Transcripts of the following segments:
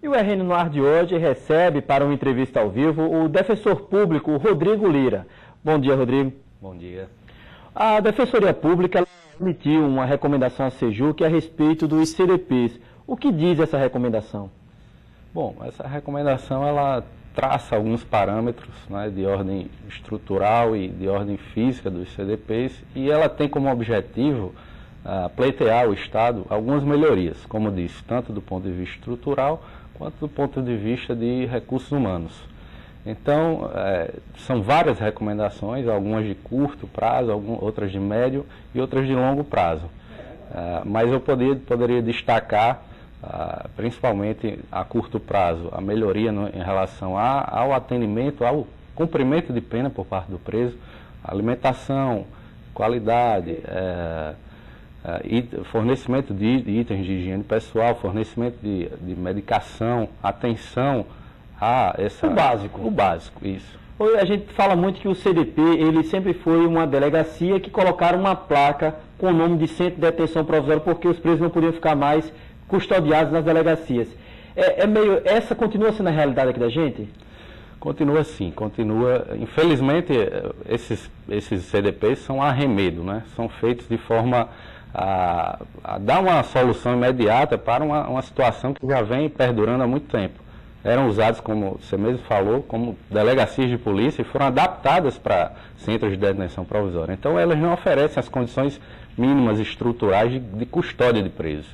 E o RN no ar de hoje recebe para uma entrevista ao vivo o defensor público Rodrigo Lira. Bom dia, Rodrigo. Bom dia. A Defensoria Pública emitiu uma recomendação à Sejuc a respeito dos CDPs. O que diz essa recomendação? Bom, essa recomendação ela traça alguns parâmetros, né, de ordem estrutural e de ordem física dos CDPs e ela tem como objetivo pleitear ao Estado algumas melhorias, como disse, tanto do ponto de vista estrutural quanto do ponto de vista de recursos humanos. Então, são várias recomendações, algumas de curto prazo, outras de médio e outras de longo prazo. Mas eu poderia destacar, principalmente a curto prazo, a melhoria em relação ao atendimento, ao cumprimento de pena por parte do preso, alimentação, qualidade, fornecimento de itens de higiene pessoal, fornecimento de medicação, atenção a essa... O básico. O básico, isso. A gente fala muito que o CDP, ele sempre foi uma delegacia que colocaram uma placa com o nome de Centro de Detenção Provisória porque os presos não podiam ficar mais custodiados nas delegacias. Essa continua sendo a realidade aqui da gente? Continua sim, continua. Infelizmente, esses CDPs são arremedo, né? São feitos de forma a dar uma solução imediata para uma situação que já vem perdurando há muito tempo. Eram usados, como você mesmo falou, como delegacias de polícia e foram adaptadas para centros de detenção provisória. Então, elas não oferecem as condições mínimas estruturais de custódia de presos.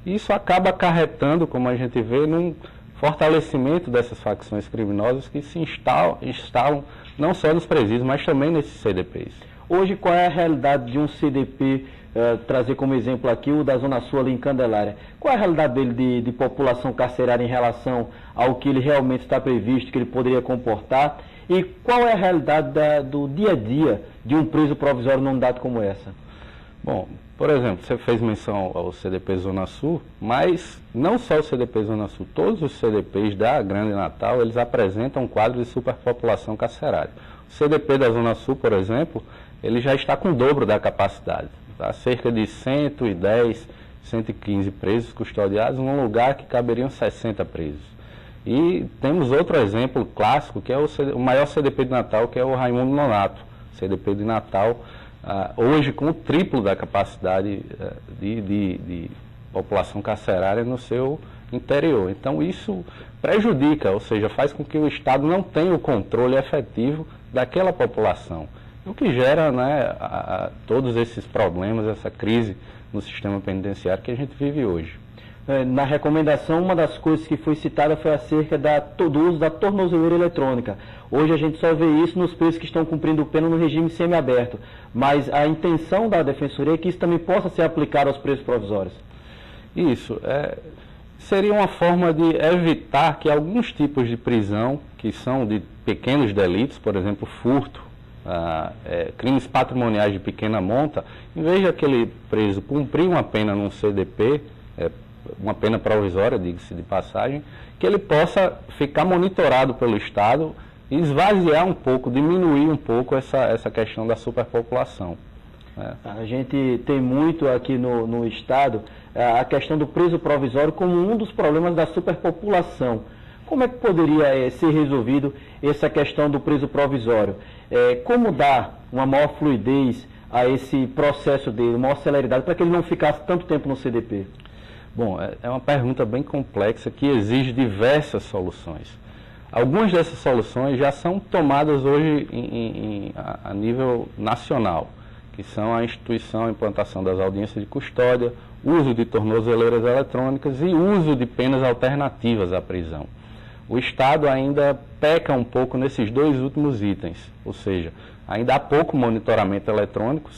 Isso acaba acarretando, como a gente vê, num fortalecimento dessas facções criminosas que se instalam não só nos presídios, mas também nesses CDPs. Hoje, qual é a realidade de um CDP, trazer como exemplo aqui o da Zona Sul ali em Candelária? Qual é a realidade dele de população carcerária em relação ao que ele realmente está previsto, que ele poderia comportar? E qual é a realidade do dia a dia de um preso provisório num dado como essa? Bom, por exemplo, você fez menção ao CDP Zona Sul, mas não só o CDP Zona Sul, todos os CDPs da Grande Natal, eles apresentam um quadro de superpopulação carcerária. O CDP da Zona Sul, por exemplo, ele já está com o dobro da capacidade. Tá? Cerca de 110, 115 presos custodiados num lugar que caberiam 60 presos. E temos outro exemplo clássico, que é o maior CDP de Natal, que é o Raimundo Nonato, CDP de Natal, hoje com o triplo da capacidade de população carcerária no seu interior. Então isso prejudica, ou seja, faz com que o Estado não tenha o controle efetivo daquela população, o que gera, né, todos esses problemas, essa crise no sistema penitenciário que a gente vive hoje. Na recomendação, uma das coisas que foi citada foi acerca do uso da tornozeleira eletrônica. Hoje a gente só vê isso nos presos que estão cumprindo pena no regime semiaberto, mas a intenção da Defensoria é que isso também possa ser aplicado aos presos provisórios. Isso, seria uma forma de evitar que alguns tipos de prisão, que são de pequenos delitos, por exemplo, furto, crimes patrimoniais de pequena monta, em vez de aquele preso cumprir uma pena num CDP, uma pena provisória, diga-se de passagem, que ele possa ficar monitorado pelo Estado e esvaziar um pouco, diminuir um pouco essa questão da superpopulação. A gente tem muito aqui no Estado a questão do preso provisório como um dos problemas da superpopulação. Como é que poderia ser resolvido essa questão do preso provisório? Como dar uma maior fluidez a esse processo dele, uma maior celeridade, para que ele não ficasse tanto tempo no CDP? Bom, é uma pergunta bem complexa que exige diversas soluções. Algumas dessas soluções já são tomadas hoje a nível nacional, que são a instituição, a implantação das audiências de custódia, uso de tornozeleiras eletrônicas e uso de penas alternativas à prisão. O Estado ainda peca um pouco nesses dois últimos itens, ou seja, ainda há pouco monitoramento eletrônico,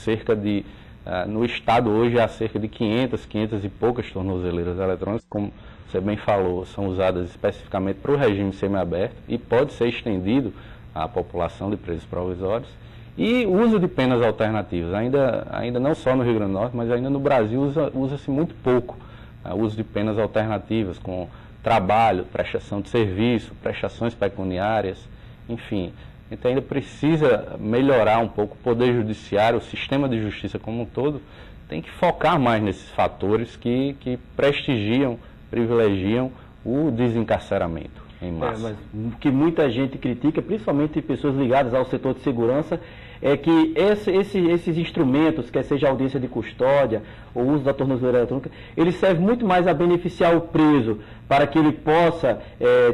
no Estado hoje há cerca de 500 e poucas tornozeleiras eletrônicas, como você bem falou, são usadas especificamente para o regime semiaberto e pode ser estendido à população de presos provisórios. E o uso de penas alternativas, ainda não só no Rio Grande do Norte, mas ainda no Brasil usa-se muito pouco o uso de penas alternativas, com trabalho, prestação de serviço, prestações pecuniárias, enfim. A gente ainda precisa melhorar um pouco o poder judiciário, o sistema de justiça como um todo, tem que focar mais nesses fatores que prestigiam, privilegiam o desencarceramento em massa. Mas o que muita gente critica, principalmente pessoas ligadas ao setor de segurança, é que esses instrumentos, quer seja a audiência de custódia, ou o uso da tornozeleira eletrônica, ele serve muito mais a beneficiar o preso, para que ele possa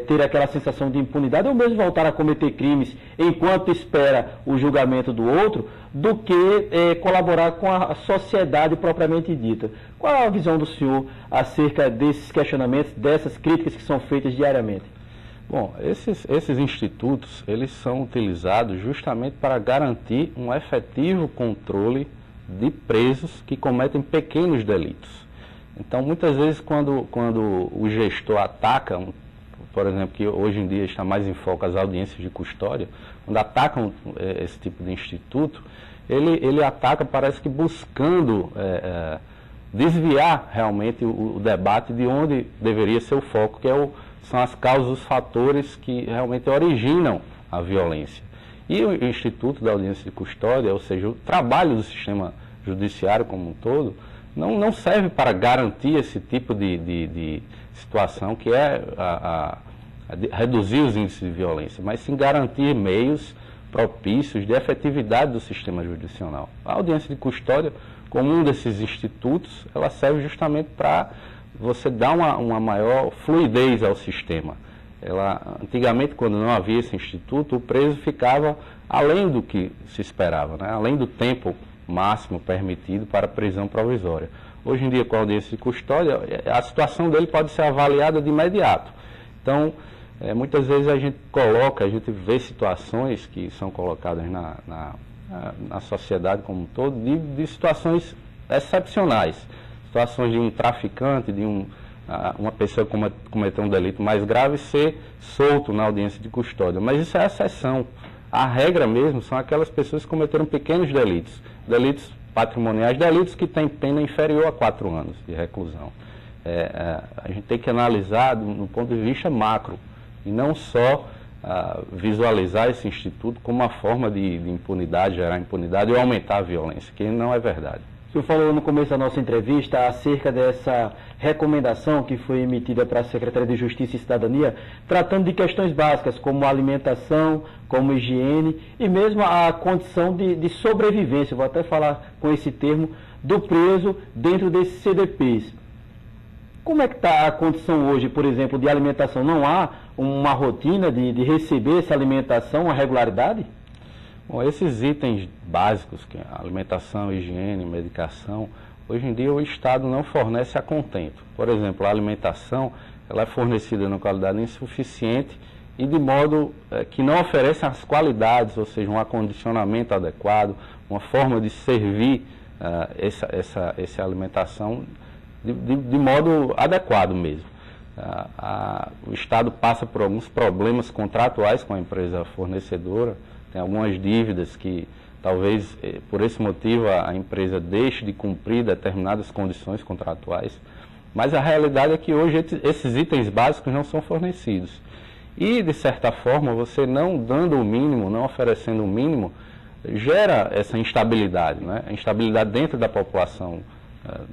ter aquela sensação de impunidade, ou mesmo voltar a cometer crimes enquanto espera o julgamento do outro, do que colaborar com a sociedade propriamente dita. Qual é a visão do senhor acerca desses questionamentos, dessas críticas que são feitas diariamente? Bom, esses institutos, eles são utilizados justamente para garantir um efetivo controle de presos que cometem pequenos delitos. Então, muitas vezes, quando o gestor ataca, por exemplo, que hoje em dia está mais em foco as audiências de custódia, quando atacam esse tipo de instituto, ele ataca, parece que buscando desviar realmente o debate de onde deveria ser o foco, que são as causas, os fatores que realmente originam a violência. E o Instituto da Audiência de Custódia, ou seja, o trabalho do sistema judiciário como um todo, não serve para garantir esse tipo de situação, que é reduzir os índices de violência, mas sim garantir meios propícios de efetividade do sistema judicial. A audiência de custódia, como um desses institutos, ela serve justamente para você dar uma maior fluidez ao sistema. Antigamente, quando não havia esse instituto, o preso ficava além do que se esperava, né? Além do tempo máximo permitido para prisão provisória. Hoje em dia, com a audiência de custódia, a situação dele pode ser avaliada de imediato. Então, muitas vezes a gente vê situações que são colocadas na sociedade como um todo, de situações excepcionais. Situações de um traficante, de uma pessoa que cometeu um delito mais grave ser solto na audiência de custódia. Mas isso é a exceção. A regra mesmo são aquelas pessoas que cometeram pequenos delitos, delitos patrimoniais, delitos que têm pena inferior a 4 anos de reclusão. A gente tem que analisar do ponto de vista macro, e não só visualizar esse instituto como uma forma de impunidade, gerar impunidade ou aumentar a violência, que não é verdade. O senhor falou no começo da nossa entrevista acerca dessa recomendação que foi emitida para a Secretaria de Justiça e Cidadania, tratando de questões básicas como alimentação, como higiene e mesmo a condição de sobrevivência, vou até falar com esse termo, do preso dentro desses CDPs. Como é que está a condição hoje, por exemplo, de alimentação? Não há uma rotina de receber essa alimentação, uma regularidade? Bom, esses itens básicos, que é alimentação, higiene, medicação, hoje em dia o Estado não fornece a contento. Por exemplo, a alimentação ela é fornecida numa qualidade insuficiente e de modo que não oferece as qualidades, ou seja, um acondicionamento adequado, uma forma de servir essa alimentação de modo adequado mesmo. O Estado passa por alguns problemas contratuais com a empresa fornecedora, tem algumas dívidas que talvez por esse motivo a empresa deixe de cumprir determinadas condições contratuais, mas a realidade é que hoje esses itens básicos não são fornecidos. E, de certa forma, você não dando o mínimo, não oferecendo o mínimo, gera essa instabilidade, né? A instabilidade dentro da população,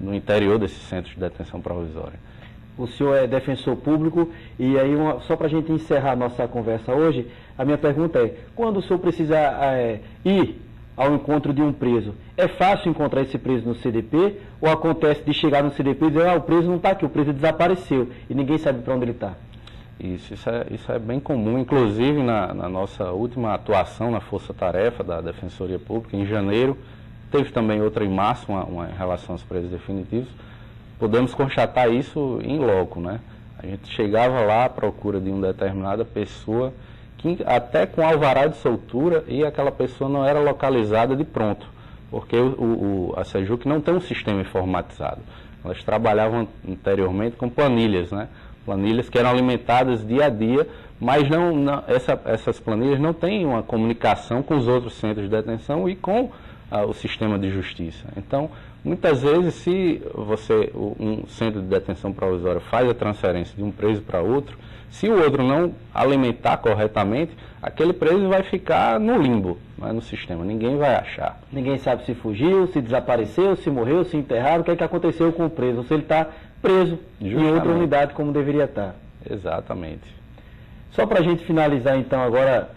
no interior desses centros de detenção provisória. O senhor é defensor público e aí, só para a gente encerrar a nossa conversa hoje, a minha pergunta é, quando o senhor precisa ir ao encontro de um preso, é fácil encontrar esse preso no CDP ou acontece de chegar no CDP e dizer, o preso não está aqui, o preso desapareceu e ninguém sabe para onde ele está? Isso é bem comum, inclusive na nossa última atuação na Força Tarefa da Defensoria Pública, em janeiro, teve também outra em março, uma em relação aos presos definitivos. Podemos constatar isso em loco, né? A gente chegava lá à procura de uma determinada pessoa, que até com alvará de soltura, e aquela pessoa não era localizada de pronto, porque a SEJUC não tem um sistema informatizado. Elas trabalhavam anteriormente com planilhas, né? Planilhas que eram alimentadas dia a dia, mas essas planilhas não têm uma comunicação com os outros centros de detenção e com o sistema de justiça. Então, muitas vezes, se um centro de detenção provisória faz a transferência de um preso para outro, se o outro não alimentar corretamente, aquele preso vai ficar no limbo, não é, no sistema, ninguém vai achar. Ninguém sabe se fugiu, se desapareceu, se morreu, se enterraram, o que é que aconteceu com o preso, se ele está preso em outra unidade como deveria estar. Exatamente. Só para a gente finalizar então agora,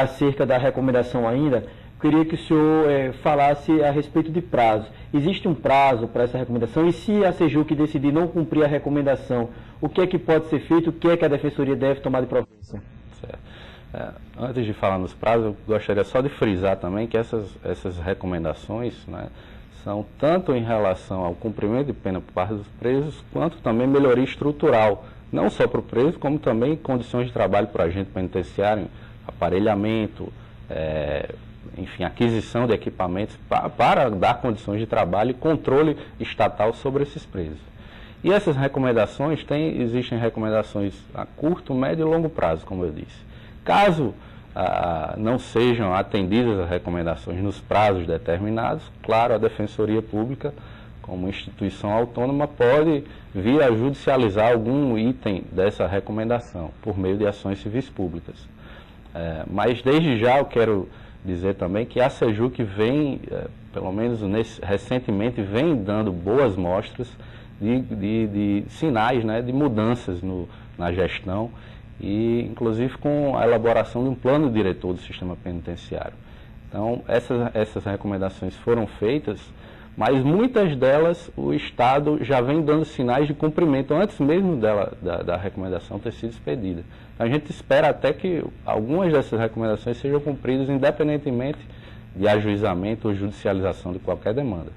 acerca da recomendação ainda, queria que o senhor falasse a respeito de prazo. Existe um prazo para essa recomendação? E se a Sejuc decidir não cumprir a recomendação, o que é que pode ser feito? O que é que a Defensoria deve tomar de providência? Certo. Antes de falar nos prazos, eu gostaria só de frisar também que essas recomendações, né, são tanto em relação ao cumprimento de pena por parte dos presos, quanto também melhoria estrutural, não só para o preso, como também condições de trabalho para o agente penitenciário, aparelhamento, enfim, aquisição de equipamentos para dar condições de trabalho e controle estatal sobre esses presos. E essas recomendações, existem recomendações a curto, médio e longo prazo, como eu disse. Caso não sejam atendidas as recomendações nos prazos determinados, claro, a Defensoria Pública, como instituição autônoma, pode vir a judicializar algum item dessa recomendação, por meio de ações civis públicas. Mas desde já eu quero dizer também que a Sejuc vem, pelo menos recentemente, vem dando boas mostras de sinais, né, de mudanças na gestão, e inclusive com a elaboração de um plano diretor do sistema penitenciário. Então, essas recomendações foram feitas, mas muitas delas o Estado já vem dando sinais de cumprimento antes mesmo da recomendação ter sido expedida. A gente espera até que algumas dessas recomendações sejam cumpridas independentemente de ajuizamento ou judicialização de qualquer demanda.